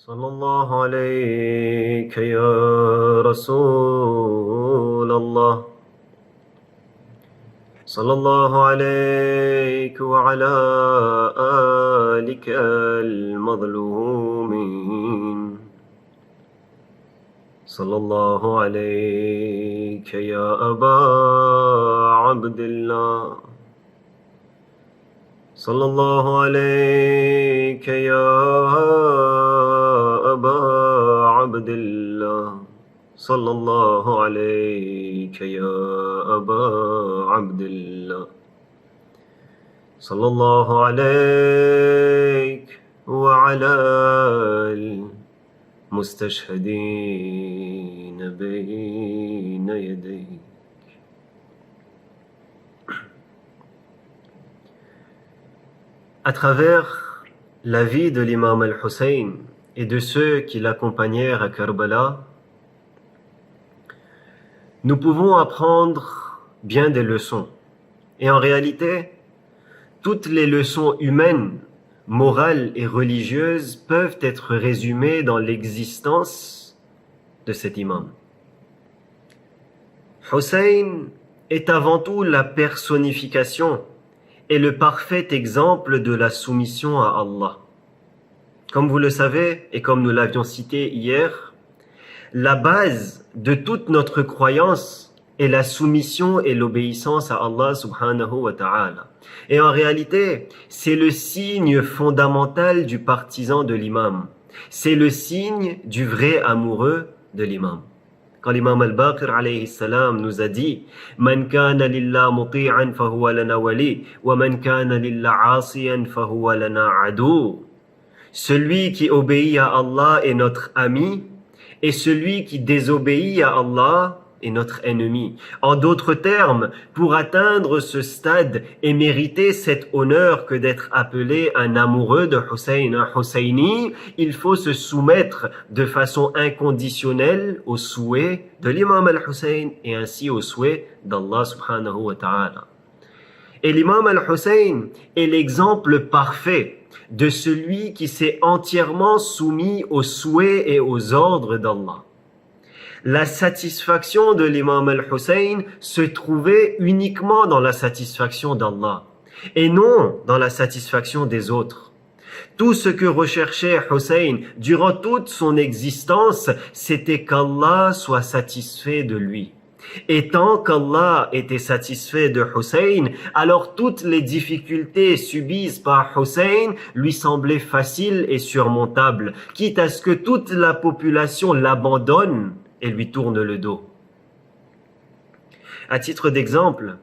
صلى الله عليك يا رسول الله صلى الله عليك وعلى آلك المظلومين صلى الله عليك يا أبا عبد الله صلى الله عليك يا أبا عبد الله صلى الله عليك يا أبا عبد الله صلى الله عليك وعلى المستشهدين بين يديك. À travers la vie de l'imam al-Hussein et de ceux qui l'accompagnèrent à Karbala, nous pouvons apprendre bien des leçons. Et en réalité, toutes les leçons humaines, morales et religieuses peuvent être résumées dans l'existence de cet imam. Hussein est avant tout la personnification et le parfait exemple de la soumission à Allah. Comme vous le savez, et comme nous l'avions cité hier, la base de toute notre croyance est la soumission et l'obéissance à Allah subhanahu wa ta'ala. Et en réalité, c'est le signe fondamental du partisan de l'imam. C'est le signe du vrai amoureux de l'imam. Quand l'imam al-Baqir alayhi salam nous a dit Man kana lillah muti'an fahuwa lana wali wa man kana lillah asiyan fahuwa lana adu. Celui qui obéit à Allah est notre ami et celui qui désobéit à Allah est notre ennemi. En d'autres termes, pour atteindre ce stade et mériter cet honneur que d'être appelé un amoureux de Hussein, un Husseini, il faut se soumettre de façon inconditionnelle aux souhaits de l'imam al-Hussein et ainsi aux souhaits d'Allah subhanahu wa ta'ala. Et l'imam al-Hussein est l'exemple parfait de celui qui s'est entièrement soumis aux souhaits et aux ordres d'Allah. La satisfaction de l'imam al-Hussein se trouvait uniquement dans la satisfaction d'Allah et non dans la satisfaction des autres. Tout ce que recherchait Hussein durant toute son existence, c'était qu'Allah soit satisfait de lui. Et tant qu'Allah était satisfait de Hussein, alors toutes les difficultés subies par Hussein lui semblaient faciles et surmontables, quitte à ce que toute la population l'abandonne et lui tourne le dos. À titre d'exemple,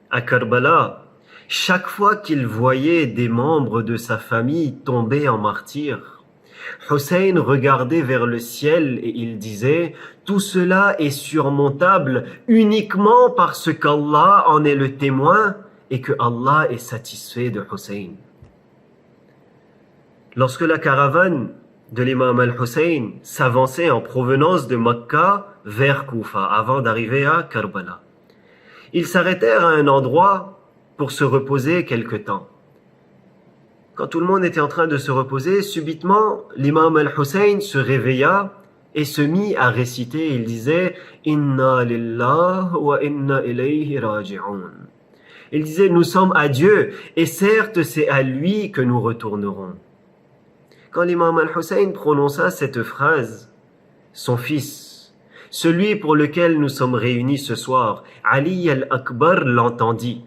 à Karbala, chaque fois qu'il voyait des membres de sa famille tomber en martyrs, Hussein regardait vers le ciel et il disait « Tout cela est surmontable uniquement parce qu'Allah en est le témoin et que Allah est satisfait de Hussein. » Lorsque la caravane de l'imam al-Hussein s'avançait en provenance de Mecca vers Koufa avant d'arriver à Karbala, ils s'arrêtèrent à un endroit pour se reposer quelque temps. Quand tout le monde était en train de se reposer, subitement, l'imam al-Hussein se réveilla et se mit à réciter. Il disait « Inna lillah wa inna ilayhi raji'un » Il disait « Nous sommes à Dieu et certes c'est à lui que nous retournerons ». Quand l'imam al-Hussein prononça cette phrase, son fils, celui pour lequel nous sommes réunis ce soir, Ali al-Akbar l'entendit.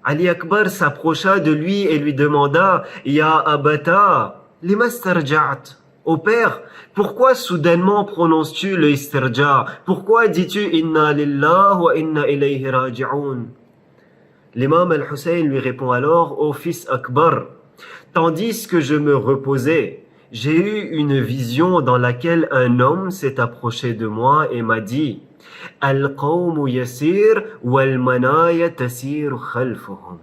Ali Akbar s'approcha de lui et lui demanda « Ya abata, lima istarja'at » Ô père, pourquoi soudainement prononces-tu le istirja? Pourquoi dis-tu « Inna lillah wa inna ilayhi raji'un » L'imam al-Hussein lui répond alors « Ô fils Akbar, tandis que je me reposais, j'ai eu une vision dans laquelle un homme s'est approché de moi et m'a dit « Al-qawmu yasir wal-manaya tasir khalfuhum »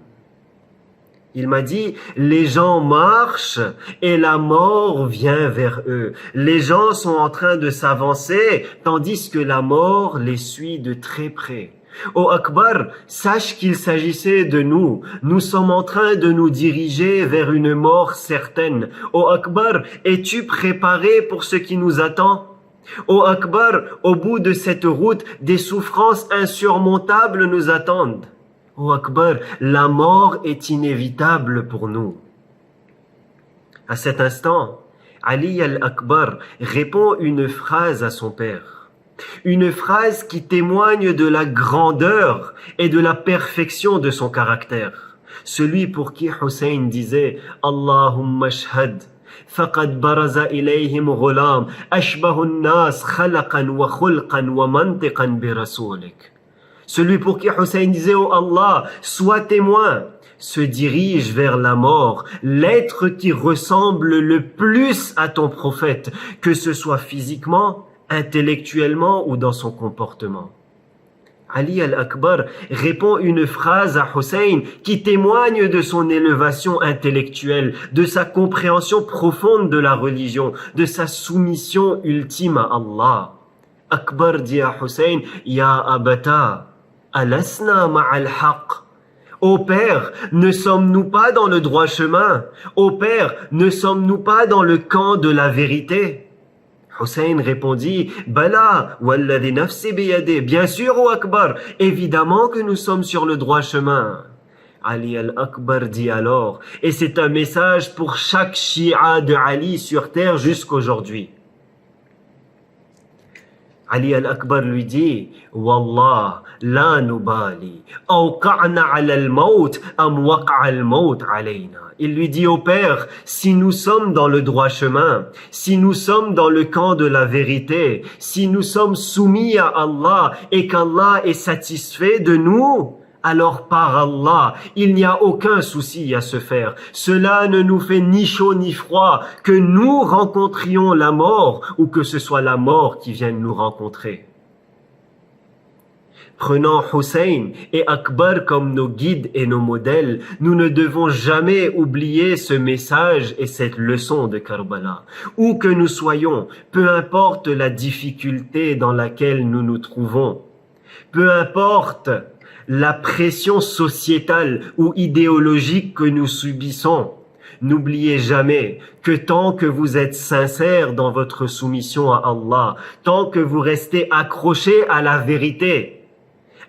Il m'a dit, les gens marchent et la mort vient vers eux. Les gens sont en train de s'avancer tandis que la mort les suit de très près. Ô Akbar, sache qu'il s'agissait de nous. Nous sommes en train de nous diriger vers une mort certaine. Ô Akbar, es-tu préparé pour ce qui nous attend? Ô Akbar, au bout de cette route, des souffrances insurmontables nous attendent. Ô Akbar, la mort est inévitable pour nous. À cet instant, Ali al-Akbar répond une phrase à son père. Une phrase qui témoigne de la grandeur et de la perfection de son caractère. Celui pour qui Hussein disait « Allahumma shhad » فقد برز إليهم غلام أشبه الناس خلقا وخلقا ومنطقا برسولك. Celui pour qui Hussein disait « Oh Allah, sois témoin » se dirige vers la mort, l'être qui ressemble le plus à ton prophète, que ce soit physiquement, intellectuellement ou dans son comportement. Ali al-Akbar répond une phrase à Hussein qui témoigne de son élévation intellectuelle, de sa compréhension profonde de la religion, de sa soumission ultime à Allah. Akbar dit à Hussein, « Ya abata, alasna ma'al haqq » Ô père, ne sommes-nous pas dans le droit chemin? Ô père, ne sommes-nous pas dans le camp de la vérité? Hussein répondit, Bala, walladhi nafsi biyadeh. Bien sûr, ô Akbar, évidemment que nous sommes sur le droit chemin. Ali al-Akbar dit alors, et c'est un message pour chaque Shia de Ali sur terre jusqu'aujourd'hui. Ali al-Akbar lui dit, Wallah, la nubali, awqa'na ala al-maut, am waqa'a al-maut alayna. Il lui dit au père, si nous sommes dans le droit chemin, si nous sommes dans le camp de la vérité, si nous sommes soumis à Allah et qu'Allah est satisfait de nous, alors par Allah, il n'y a aucun souci à se faire. Cela ne nous fait ni chaud ni froid que nous rencontrions la mort ou que ce soit la mort qui vienne nous rencontrer. Prenant Hussein et Akbar comme nos guides et nos modèles, nous ne devons jamais oublier ce message et cette leçon de Karbala. Où que nous soyons, peu importe la difficulté dans laquelle nous nous trouvons, peu importe la pression sociétale ou idéologique que nous subissons, n'oubliez jamais que tant que vous êtes sincère dans votre soumission à Allah, tant que vous restez accrochés à la vérité,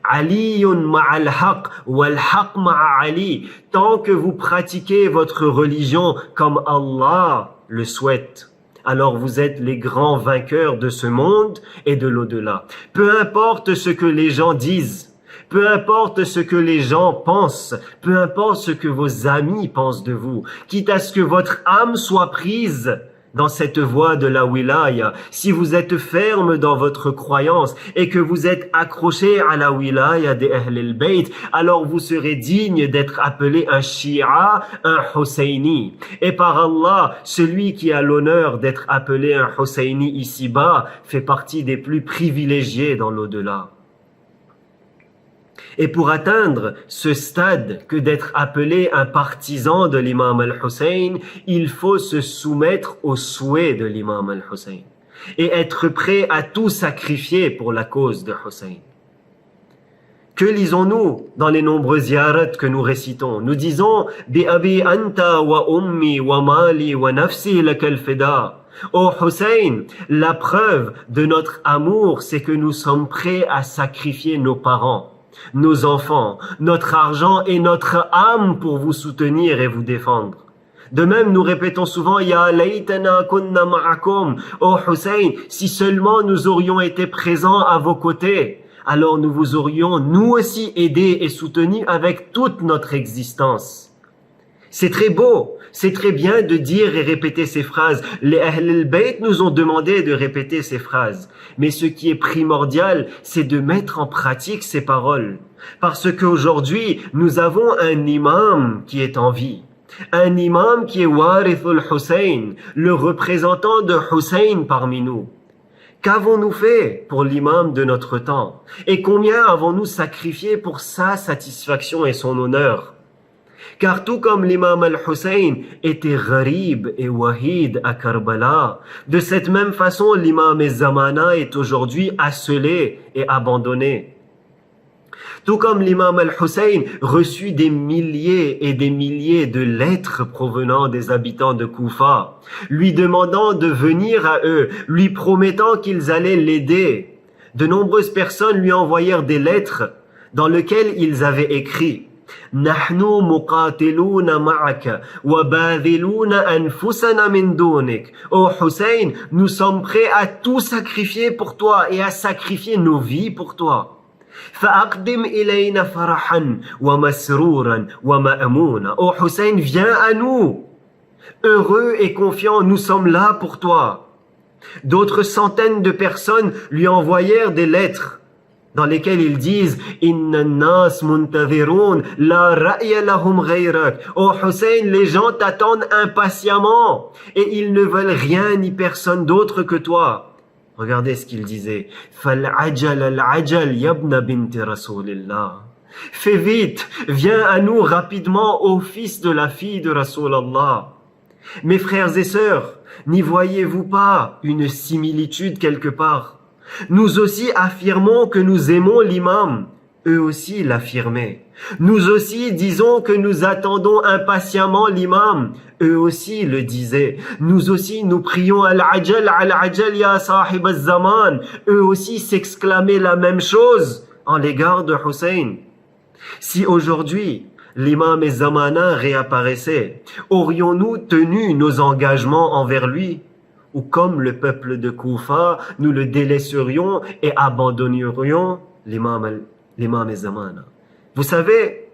Aliyun ma'al haq wal haq ma'a Ali, tant que vous pratiquez votre religion comme Allah le souhaite, alors vous êtes les grands vainqueurs de ce monde et de l'au-delà. Peu importe ce que les gens disent, peu importe ce que les gens pensent, peu importe ce que vos amis pensent de vous, quitte à ce que votre âme soit prise dans cette voie de la wilaya, si vous êtes ferme dans votre croyance et que vous êtes accroché à la wilaya des Ahl al-Bayt, alors vous serez digne d'être appelé un Shia, un Husseini. Et par Allah, celui qui a l'honneur d'être appelé un Husseini ici-bas fait partie des plus privilégiés dans l'au-delà. Et pour atteindre ce stade que d'être appelé un partisan de l'imam al-Hussein, il faut se soumettre aux souhaits de l'imam al-Hussein et être prêt à tout sacrifier pour la cause de Hussein. Que lisons-nous dans les nombreux ziyarat que nous récitons? Nous disons « Bi abi anta wa ummi wa mali wa nafsi lakal fida » Ô Hussein, la preuve de notre amour, c'est que nous sommes prêts à sacrifier nos parents, nos enfants, notre argent et notre âme pour vous soutenir et vous défendre. De même, nous répétons souvent, Ya laytana kunna ma'akum. Oh Hussein, si seulement nous aurions été présents à vos côtés, alors nous vous aurions nous aussi aidés et soutenus avec toute notre existence. C'est très beau, c'est très bien de dire et répéter ces phrases. Les Ahl al-Bayt nous ont demandé de répéter ces phrases. Mais ce qui est primordial, c'est de mettre en pratique ces paroles. Parce qu'aujourd'hui, nous avons un imam qui est en vie. Un imam qui est Warithul Hussein, le représentant de Hussein parmi nous. Qu'avons-nous fait pour l'imam de notre temps? Et combien avons-nous sacrifié pour sa satisfaction et son honneur? Car tout comme l'imam al-Hussein était gharib et wahid à Karbala, de cette même façon l'imam al-Zamana est aujourd'hui accelé et abandonné. Tout comme l'imam al-Hussein reçut des milliers et des milliers de lettres provenant des habitants de Koufa, lui demandant de venir à eux, lui promettant qu'ils allaient l'aider. De nombreuses personnes lui envoyèrent des lettres dans lesquelles ils avaient écrit « Nahnu muqatiluna ma'aka wa badhiluna anfusana min dunik » Ô Hussein, nous sommes prêts à tout sacrifier pour toi et à sacrifier nos vies pour toi. فأقدم إلينا فرحا ومسرورا ومأمونا. Ô Hussein, viens à nous. Heureux et confiants, nous sommes là pour toi. D'autres centaines de personnes lui envoyèrent des lettres dans lesquelles ils disent Inna nas muntadhirun la ra'ya lahum ghayrak. Ô Hussein, les gens t'attendent impatiemment et ils ne veulent rien ni personne d'autre que toi. Regardez ce qu'il disait. Fal-ajal al-ajal yabna binti Rasulillah. Fais vite, viens à nous rapidement, ô fils de la fille de Rasulallah. Mes frères et sœurs, n'y voyez-vous pas une similitude quelque part? Nous aussi affirmons que nous aimons l'imam. Eux aussi l'affirmaient. Nous aussi disons que nous attendons impatiemment l'imam. Eux aussi le disaient. Nous aussi nous prions al-ajal ya sahib al-zaman. Eux aussi s'exclamaient la même chose en l'égard de Hussein. Si aujourd'hui l'imam et Zamana réapparaissait, aurions-nous tenu nos engagements envers lui? Ou comme le peuple de Koufa, nous le délaisserions et abandonnerions l'imam et Zamana? Vous savez,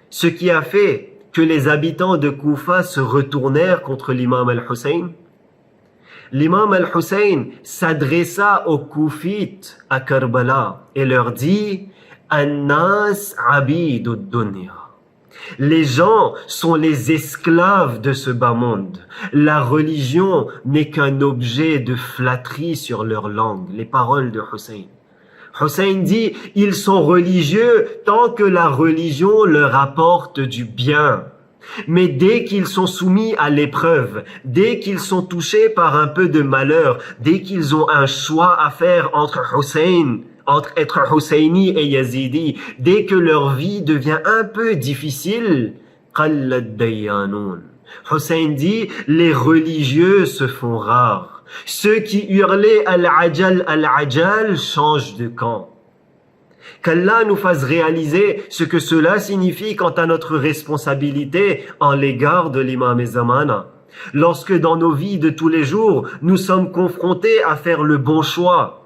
ce qui a fait que les habitants de Koufa se retournèrent contre l'imam al-Hussein? L'imam al-Hussein s'adressa aux Koufites à Karbala et leur dit « An-nas abidud dunya » Les gens sont les esclaves de ce bas monde. La religion n'est qu'un objet de flatterie sur leur langue. Les paroles de Hussein. Hussein dit, ils sont religieux tant que la religion leur apporte du bien. Mais dès qu'ils sont soumis à l'épreuve, dès qu'ils sont touchés par un peu de malheur, dès qu'ils ont un choix à faire entre être Husseini et Yazidi, dès que leur vie devient un peu difficile, Hussein dit, les religieux se font rares. Ceux qui hurlaient al-ajal changent de camp. Qu'Allah nous fasse réaliser ce que cela signifie quant à notre responsabilité en l'égard de l'imam et Zamana. Lorsque dans nos vies de tous les jours, nous sommes confrontés à faire le bon choix,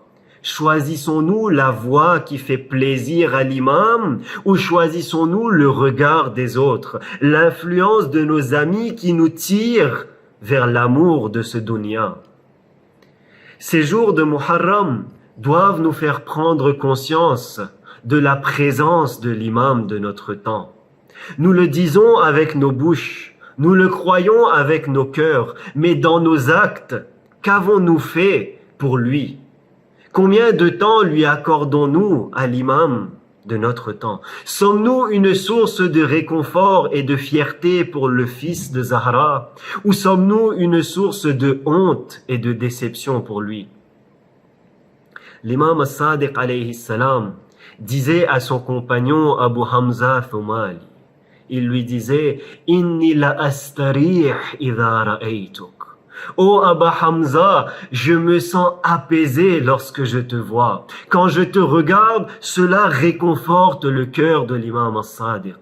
choisissons-nous la voie qui fait plaisir à l'imam ou choisissons-nous le regard des autres, l'influence de nos amis qui nous tire vers l'amour de ce dunya? Ces jours de Muharram doivent nous faire prendre conscience de la présence de l'imam de notre temps. Nous le disons avec nos bouches, nous le croyons avec nos cœurs, mais dans nos actes, qu'avons-nous fait pour lui? Combien de temps lui accordons-nous à l'imam de notre temps? Sommes-nous une source de réconfort et de fierté pour le fils de Zahra? Ou sommes-nous une source de honte et de déception pour lui? L'imam as-Sadiq alayhi salam disait à son compagnon Abu Hamza Thumali, il lui disait « Inni la astarih idha ra'aytuk » Ô Abu Hamza, je me sens apaisé lorsque je te vois. Quand je te regarde, cela réconforte le cœur de l'imam as-Sadiq.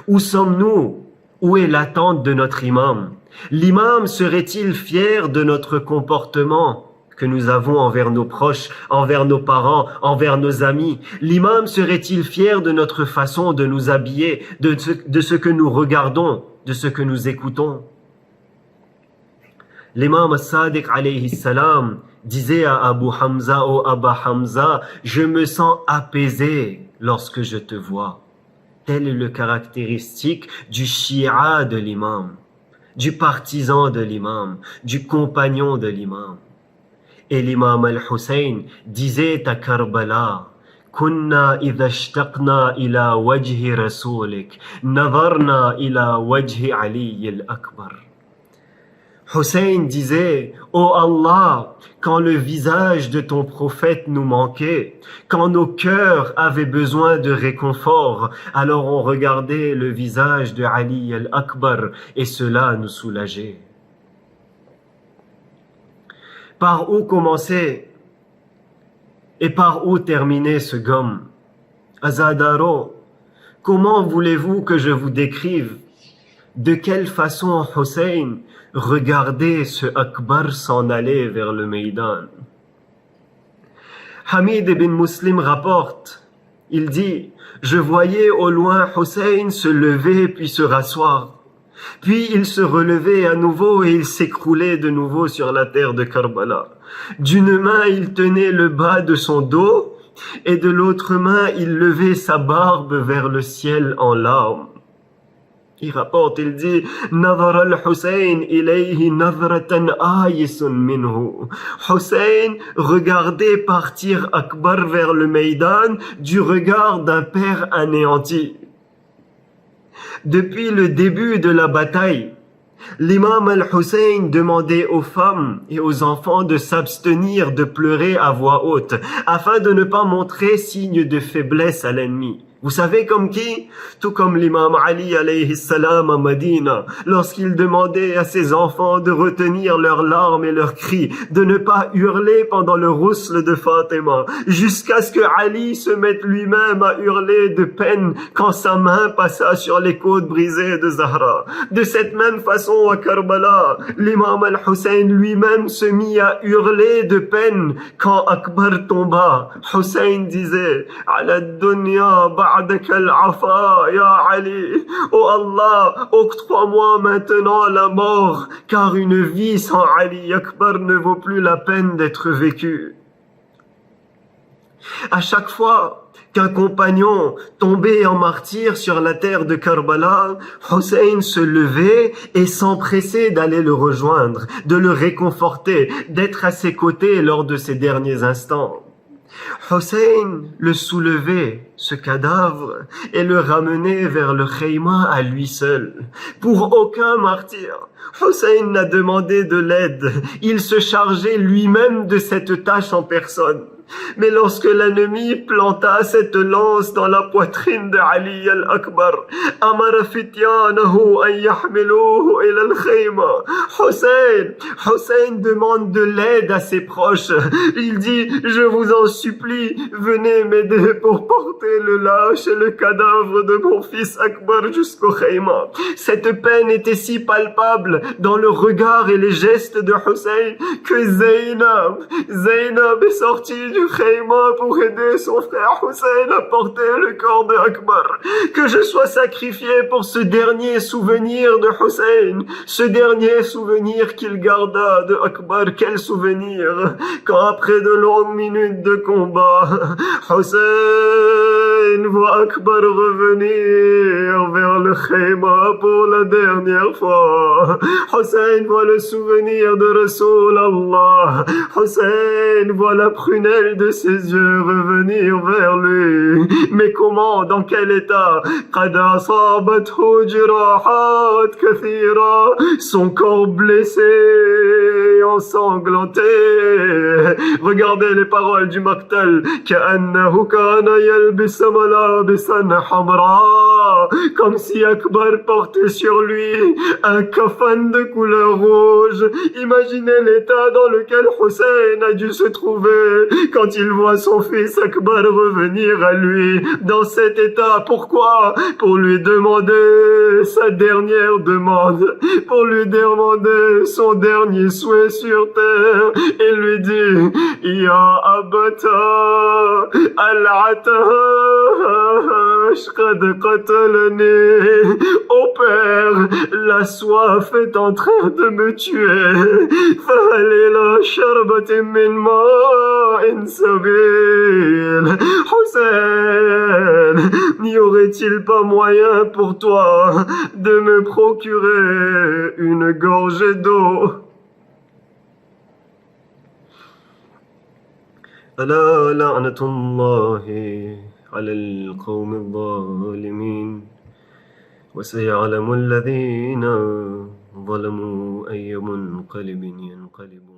Où sommes-nous? Où est l'attente de notre imam? L'imam serait-il fier de notre comportement que nous avons envers nos proches, envers nos parents, envers nos amis? L'imam serait-il fier de notre façon de nous habiller, de ce que nous regardons, de ce que nous écoutons? L'imam as-Sadiq alayhi salam disait à Abu Hamza, ô Abu Hamza, je me sens apaisé lorsque je te vois. Tel est le caractéristique du shia de l'imam, du partisan de l'imam, du compagnon de l'imam. Et l'imam al-Hussein disait à Karbala, كنا إذا اشتقنا إلى وجه رسولك نظرنا إلى وجه علي الأكبر. Hussein disait, ô Allah, quand le visage de ton prophète nous manquait, quand nos cœurs avaient besoin de réconfort, alors on regardait le visage de Ali al-Akbar et cela nous soulageait. Par où commencer et par où terminer ce gomme? Azadaro, comment voulez-vous que je vous décrive de quelle façon Hussein regardait ce Akbar s'en aller vers le Maïdan? Hamid ibn Muslim rapporte, il dit, je voyais au loin Hussein se lever puis se rasseoir. Puis il se relevait à nouveau et il s'écroulait de nouveau sur la terre de Karbala. D'une main, il tenait le bas de son dos et de l'autre main, il levait sa barbe vers le ciel en larmes. Il rapporte, il dit, Nazar al-Hussein ilayhi nazratan ayisun minhu. Hussein regardait partir Akbar vers le Maïdan du regard d'un père anéanti. Depuis le début de la bataille, l'imam al-Hussein demandait aux femmes et aux enfants de s'abstenir de pleurer à voix haute, afin de ne pas montrer signe de faiblesse à l'ennemi. Vous savez comme qui? Tout comme l'imam Ali alayhi salam à Madina, lorsqu'il demandait à ses enfants de retenir leurs larmes et leurs cris, de ne pas hurler pendant le rousle de Fatima, jusqu'à ce que Ali se mette lui-même à hurler de peine quand sa main passa sur les côtes brisées de Zahra. De cette même façon à Karbala, l'imam al-Hussein lui-même se mit à hurler de peine quand Akbar tomba. Hussein disait, ala dunya ba'daka al-afa ya Ali. Oh Allah, octroie-moi maintenant la mort, car une vie sans Ali Akbar ne vaut plus la peine d'être vécue. À chaque fois qu'un compagnon tombait en martyr sur la terre de Karbala, Hussein se levait et s'empressait d'aller le rejoindre, de le réconforter, d'être à ses côtés lors de ses derniers instants. Hussein le soulevait, ce cadavre, et le ramenait vers le khayma à lui seul. Pour aucun martyr, Hussein n'a demandé de l'aide. Il se chargeait lui-même de cette tâche en personne. Mais lorsque l'ennemi planta cette lance dans la poitrine de Ali al-Akbar, amara fityanahu an yahmiluhu ila al-khayma. Hussein demande de l'aide à ses proches. Il dit, je vous en supplie, venez m'aider pour porter le lâche et le cadavre de mon fils Akbar jusqu'au khayma. Cette peine était si palpable dans le regard et les gestes de Hussein que Zainab est sortie du khayma pour aider son frère Hussein à porter le corps de Akbar. Que je sois sacrifié pour ce dernier souvenir de Hussein, ce dernier souvenir qu'il garda de Akbar. Quel souvenir, quand après de longues minutes de combat, Hussein voit Akbar revenir vers le khayma pour la dernière fois. Hussein voit le souvenir de Rasoul Allah. Hussein voit la prunelle de ses yeux revenir vers lui. Mais comment, dans quel état? قد أصابته جراحات كثيرة. Son corps blessé, ensanglanté. Regardez les paroles du Maqtal. كأنه كان يلبس ملابسا حمراء. Comme si Akbar portait sur lui un kafan de couleur rouge. Imaginez l'état dans lequel Hussein a dû se trouver quand il voit son fils Akbar revenir à lui dans cet état. Pourquoi? Pour lui demander sa dernière demande, pour lui demander son dernier souhait sur terre, et lui dit, Ya abata al-atash qad qatalani. Ô père, la soif est en train de me tuer. Fahalila sharbatin min ma'in sabil. Hussein, n'y aurait-il pas moyen pour toi de me procurer une gorgée d'eau? ألا لعنة الله على القوم الظالمين وسيعلم الذين ظلموا أي منقلب ينقلبون